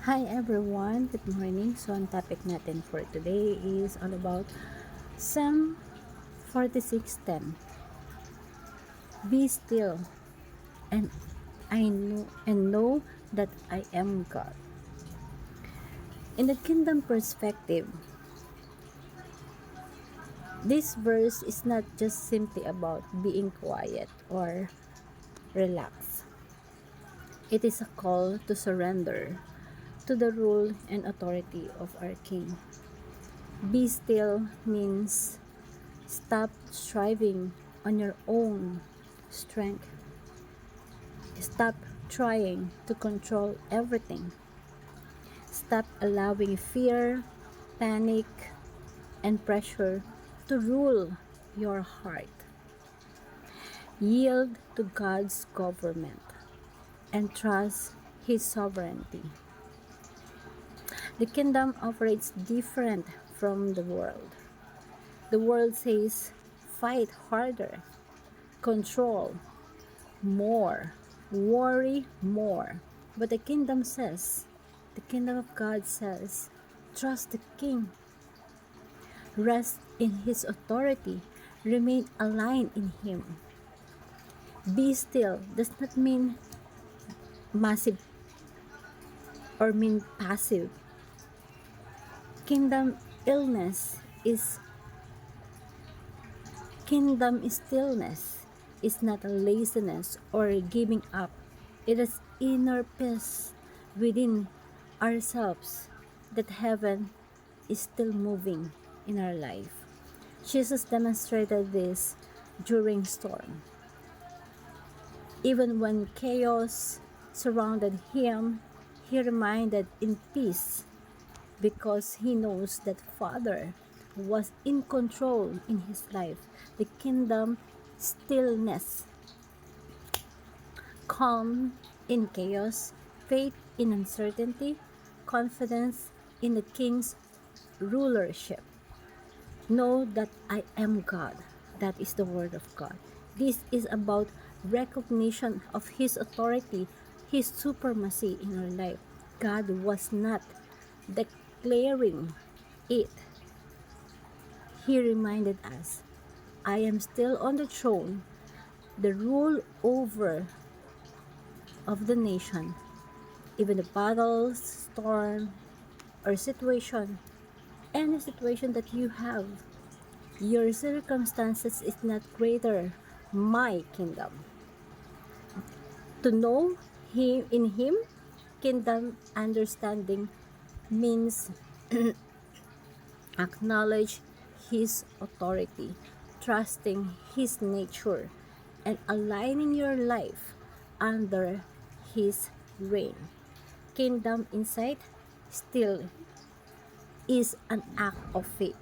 Hi everyone, good morning. So ang topic natin for today is all about Psalm 46:10. Be still and know that I am God. In the kingdom perspective, this verse is not just simply about being quiet or relaxed. It is a call to surrender to the rule and authority of our King. Be still means stop striving on your own strength. Stop trying to control everything. Stop allowing fear, panic, and pressure to rule your heart. Yield to God's government and trust His sovereignty. The kingdom operates different from the world. The world says, fight harder, control more, worry more. But the kingdom of God says, trust the King, rest in His authority, remain aligned in Him. Be still does not mean massive or mean passive. Kingdom illness is Kingdom stillness is not a laziness or giving up. It is inner peace within ourselves that heaven is still moving in our life. Jesus demonstrated this during storm. Even when chaos surrounded him, he remained in peace because he knows that Father was in control in his life. The kingdom stillness, calm in chaos, faith in uncertainty, confidence in the King's rulership. Know that I am God. That is the word of God. This is about recognition of His authority, His supremacy in our life. God was not declaring it. He reminded us, I am still on the throne, the rule over of the nation. Even the battles, storm, or situation, any situation that you have, your circumstances is not greater my kingdom. To know Him in Him, kingdom understanding means acknowledge His authority, trusting His nature, and aligning your life under His reign. Kingdom insight still is an act of faith.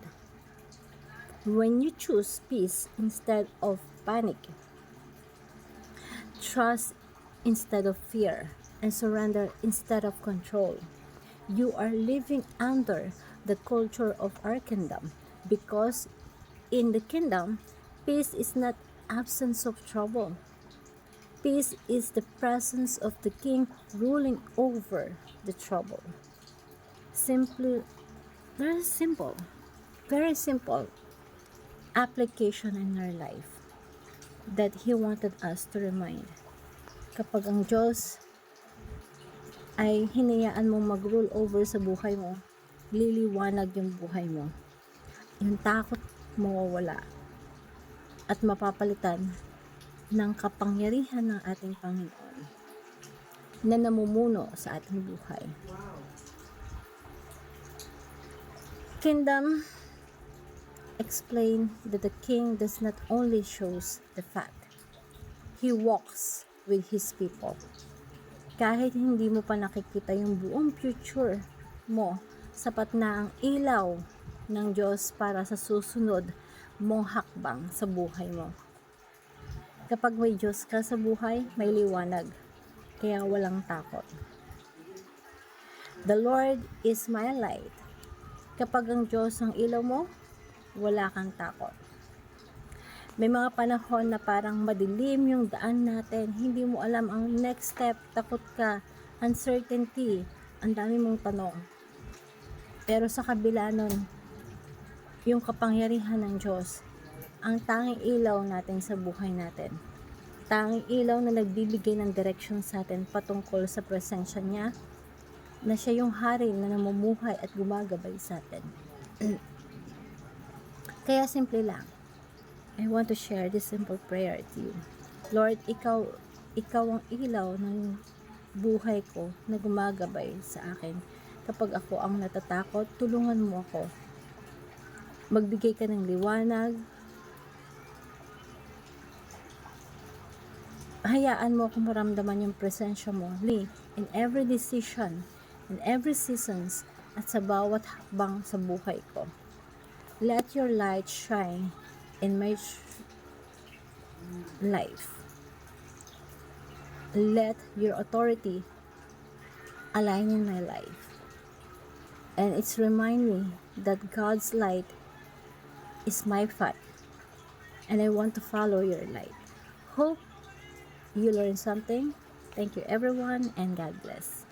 When you choose peace instead of panic, trust instead of fear, and surrender instead of control, you are living under the culture of our kingdom, because in the kingdom, peace is not absence of trouble. Peace is the presence of the King ruling over the trouble. Simply, very simple, very simple application in our life that He wanted us to remind. Kapag ang Diyos ay hinayaan mong mag-rule over sa buhay mo, liliwanag yung buhay mo. Yung takot mawawala at mapapalitan ng kapangyarihan ng ating Panginoon na namumuno sa ating buhay. Kingdom explain that the King does not only shows the fact, He walks with His people. Kahit hindi mo pa nakikita yung buong future mo, sapat na ang ilaw ng Diyos para sa susunod mong hakbang sa buhay mo. Kapag may Diyos ka sa buhay, may liwanag, kaya walang takot. The Lord is my light. Kapag ang Diyos ang ilaw mo, wala kang takot. May mga panahon na parang madilim yung daan natin, hindi mo alam ang next step, takot ka, uncertainty, ang dami mong tanong. Pero sa kabila nun, yung kapangyarihan ng Diyos, ang tanging ilaw natin sa buhay natin. Tanging ilaw na nagbibigay ng direksyon sa atin patungkol sa presensya niya, na siya yung hari na namumuhay at gumagabay sa atin. Kaya simple lang, I want to share this simple prayer to you. Lord, ikaw ang ilaw ng buhay ko na gumagabay sa akin. Kapag ako ang natatakot, tulungan mo ako. Magbigay ka ng liwanag. Hayaan mo akong maramdaman yung presensya mo in every decision, in every seasons, at sa bawat hakbang sa buhay ko. Let your light shine in my life. Let your authority align in my life. And it's remind me that God's light is my path. And I want to follow your light. Hope you learn something. Thank you everyone, and God bless.